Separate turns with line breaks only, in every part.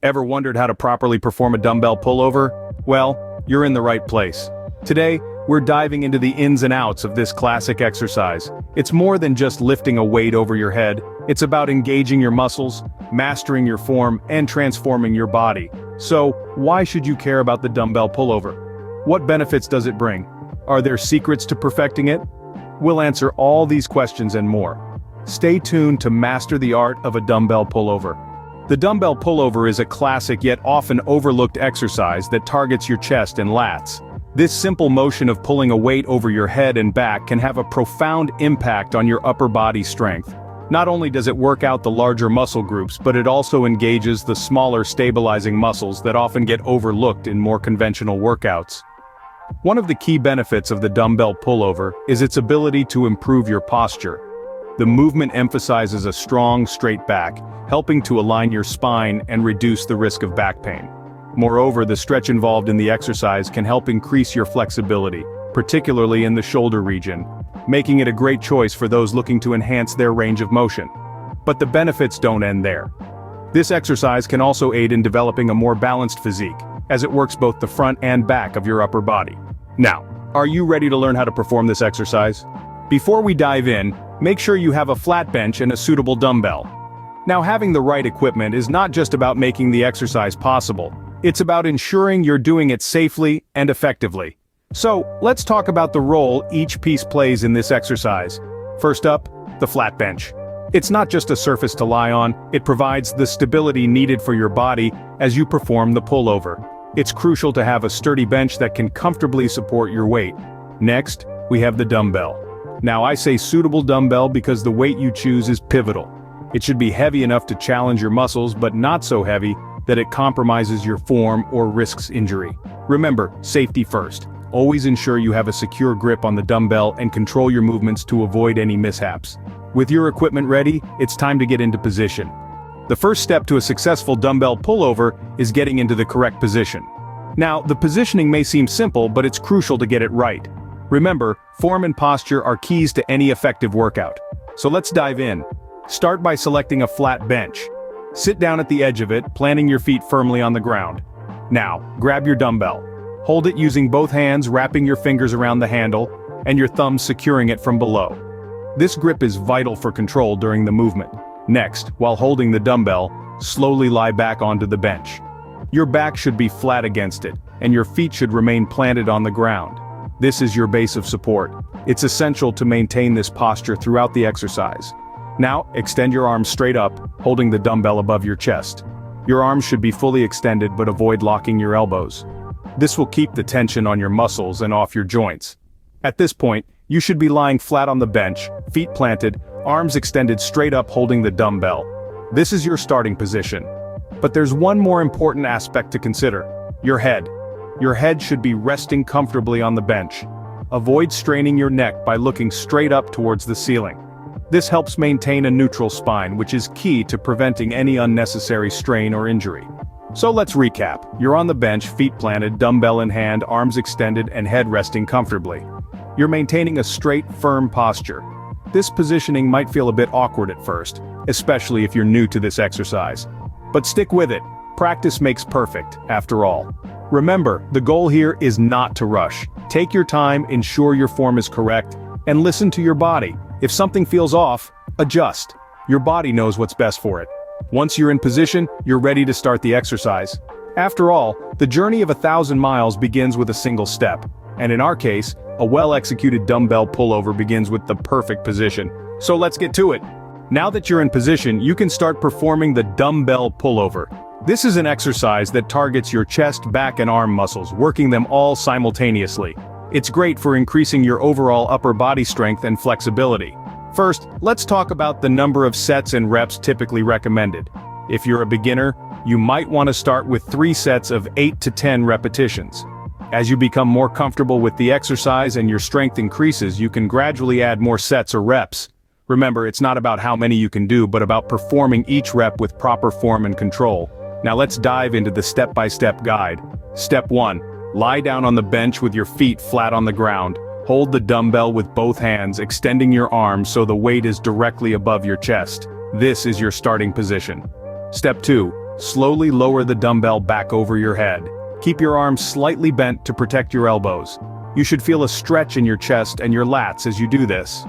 Ever wondered how to properly perform a dumbbell pullover? Well, you're in the right place. Today, we're diving into the ins and outs of this classic exercise. It's more than just lifting a weight over your head, it's about engaging your muscles, mastering your form, and transforming your body. So, why should you care about the dumbbell pullover? What benefits does it bring? Are there secrets to perfecting it? We'll answer all these questions and more. Stay tuned to master the art of a dumbbell pullover. The dumbbell pullover is a classic yet often overlooked exercise that targets your chest and lats. This simple motion of pulling a weight over your head and back can have a profound impact on your upper body strength. Not only does it work out the larger muscle groups, but it also engages the smaller stabilizing muscles that often get overlooked in more conventional workouts. One of the key benefits of the dumbbell pullover is its ability to improve your posture. The movement emphasizes a strong, straight back, helping to align your spine and reduce the risk of back pain. Moreover, the stretch involved in the exercise can help increase your flexibility, particularly in the shoulder region, making it a great choice for those looking to enhance their range of motion. But the benefits don't end there. This exercise can also aid in developing a more balanced physique, as it works both the front and back of your upper body. Now, are you ready to learn how to perform this exercise? Before we dive in, make sure you have a flat bench and a suitable dumbbell. Now, having the right equipment is not just about making the exercise possible, it's about ensuring you're doing it safely and effectively. So, let's talk about the role each piece plays in this exercise. First up, the flat bench. It's not just a surface to lie on, it provides the stability needed for your body as you perform the pullover. It's crucial to have a sturdy bench that can comfortably support your weight. Next, we have the dumbbell. Now, I say suitable dumbbell because the weight you choose is pivotal. It should be heavy enough to challenge your muscles, but not so heavy that it compromises your form or risks injury. Remember, safety first. Always ensure you have a secure grip on the dumbbell and control your movements to avoid any mishaps. With your equipment ready, it's time to get into position. The first step to a successful dumbbell pullover is getting into the correct position. Now, the positioning may seem simple, but it's crucial to get it right. Remember, form and posture are keys to any effective workout. So let's dive in. Start by selecting a flat bench. Sit down at the edge of it, planting your feet firmly on the ground. Now, grab your dumbbell. Hold it using both hands, wrapping your fingers around the handle, and your thumbs securing it from below. This grip is vital for control during the movement. Next, while holding the dumbbell, slowly lie back onto the bench. Your back should be flat against it, and your feet should remain planted on the ground. This is your base of support. It's essential to maintain this posture throughout the exercise. Now, extend your arms straight up, holding the dumbbell above your chest. Your arms should be fully extended but avoid locking your elbows. This will keep the tension on your muscles and off your joints. At this point, you should be lying flat on the bench, feet planted, arms extended straight up holding the dumbbell. This is your starting position. But there's one more important aspect to consider: your head. Your head should be resting comfortably on the bench. Avoid straining your neck by looking straight up towards the ceiling. This helps maintain a neutral spine, which is key to preventing any unnecessary strain or injury. So let's recap. You're on the bench, feet planted, dumbbell in hand, arms extended, and head resting comfortably. You're maintaining a straight, firm posture. This positioning might feel a bit awkward at first, especially if you're new to this exercise. But stick with it. Practice makes perfect, after all. Remember, the goal here is not to rush. Take your time, ensure your form is correct, and listen to your body. If something feels off, adjust. Your body knows what's best for it. Once you're in position, you're ready to start the exercise. After all, the journey of 1,000 miles begins with a single step. And in our case, a well-executed dumbbell pullover begins with the perfect position. So let's get to it. Now that you're in position, you can start performing the dumbbell pullover. This is an exercise that targets your chest, back, and arm muscles, working them all simultaneously. It's great for increasing your overall upper body strength and flexibility. First, let's talk about the number of sets and reps typically recommended. If you're a beginner, you might want to start with 3 sets of 8 to 10 repetitions. As you become more comfortable with the exercise and your strength increases, you can gradually add more sets or reps. Remember, it's not about how many you can do, but about performing each rep with proper form and control. Now let's dive into the step-by-step guide. Step 1. Lie down on the bench with your feet flat on the ground. Hold the dumbbell with both hands, extending your arms so the weight is directly above your chest. This is your starting position. Step 2. Slowly lower the dumbbell back over your head. Keep your arms slightly bent to protect your elbows. You should feel a stretch in your chest and your lats as you do this.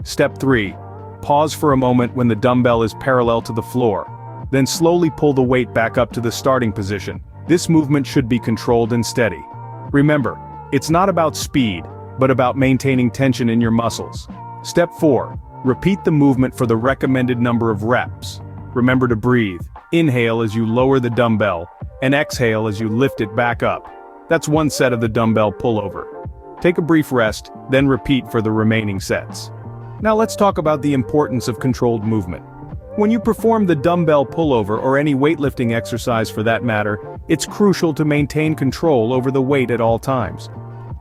Step 3. Pause for a moment when the dumbbell is parallel to the floor. Then slowly pull the weight back up to the starting position. This movement should be controlled and steady. Remember, it's not about speed, but about maintaining tension in your muscles. Step 4. Repeat the movement for the recommended number of reps. Remember to breathe. Inhale as you lower the dumbbell, and exhale as you lift it back up. That's one set of the dumbbell pullover. Take a brief rest, then repeat for the remaining sets. Now let's talk about the importance of controlled movement. When you perform the dumbbell pullover or any weightlifting exercise for that matter, it's crucial to maintain control over the weight at all times.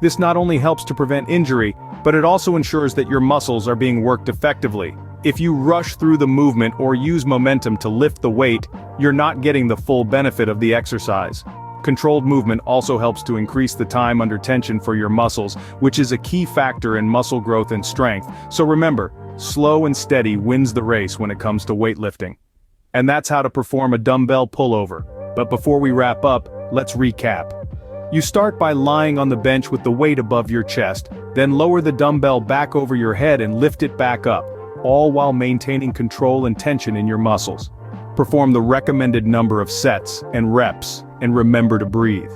This not only helps to prevent injury, but it also ensures that your muscles are being worked effectively. If you rush through the movement or use momentum to lift the weight, you're not getting the full benefit of the exercise. Controlled movement also helps to increase the time under tension for your muscles, which is a key factor in muscle growth and strength. So remember, slow and steady wins the race when it comes to weightlifting. And that's how to perform a dumbbell pullover. But before we wrap up, let's recap. You start by lying on the bench with the weight above your chest, then lower the dumbbell back over your head and lift it back up, all while maintaining control and tension in your muscles. Perform the recommended number of sets and reps, and remember to breathe.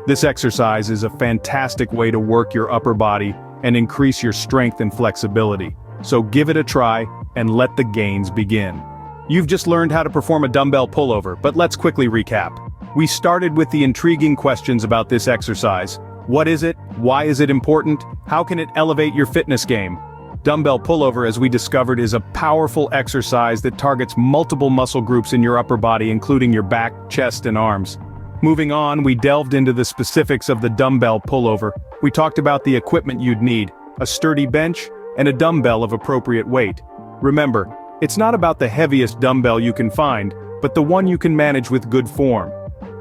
This exercise is a fantastic way to work your upper body and increase your strength and flexibility. So give it a try, and let the gains begin. You've just learned how to perform a dumbbell pullover, but let's quickly recap. We started with the intriguing questions about this exercise. What is it? Why is it important? How can it elevate your fitness game? Dumbbell pullover, as we discovered, is a powerful exercise that targets multiple muscle groups in your upper body, including your back, chest, and arms. Moving on, we delved into the specifics of the dumbbell pullover. We talked about the equipment you'd need, a sturdy bench, and a dumbbell of appropriate weight. Remember, it's not about the heaviest dumbbell you can find, but the one you can manage with good form.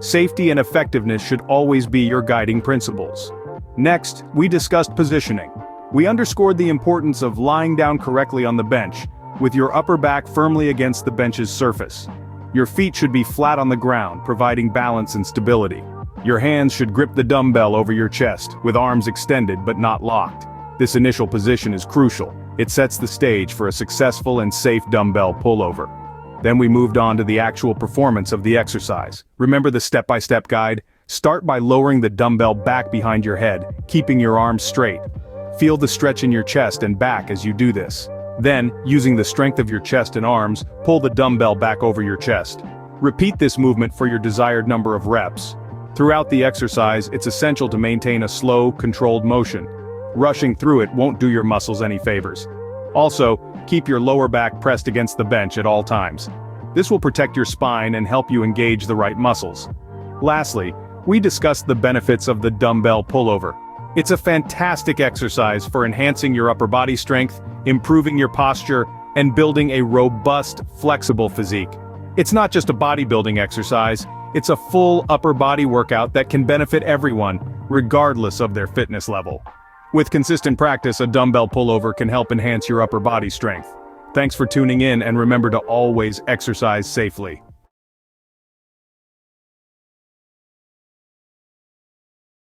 Safety and effectiveness should always be your guiding principles. Next, we discussed positioning. We underscored the importance of lying down correctly on the bench, with your upper back firmly against the bench's surface. Your feet should be flat on the ground, providing balance and stability. Your hands should grip the dumbbell over your chest, with arms extended but not locked. This initial position is crucial. It sets the stage for a successful and safe dumbbell pullover. Then we moved on to the actual performance of the exercise. Remember the step-by-step guide? Start by lowering the dumbbell back behind your head, keeping your arms straight. Feel the stretch in your chest and back as you do this. Then, using the strength of your chest and arms, pull the dumbbell back over your chest. Repeat this movement for your desired number of reps. Throughout the exercise, it's essential to maintain a slow, controlled motion. Rushing through it won't do your muscles any favors. Also, keep your lower back pressed against the bench at all times. This will protect your spine and help you engage the right muscles. Lastly, we discussed the benefits of the dumbbell pullover. It's a fantastic exercise for enhancing your upper body strength, improving your posture, and building a robust, flexible physique. It's not just a bodybuilding exercise, it's a full upper body workout that can benefit everyone, regardless of their fitness level. With consistent practice, a dumbbell pullover can help enhance your upper body strength. Thanks for tuning in, and remember to always exercise safely.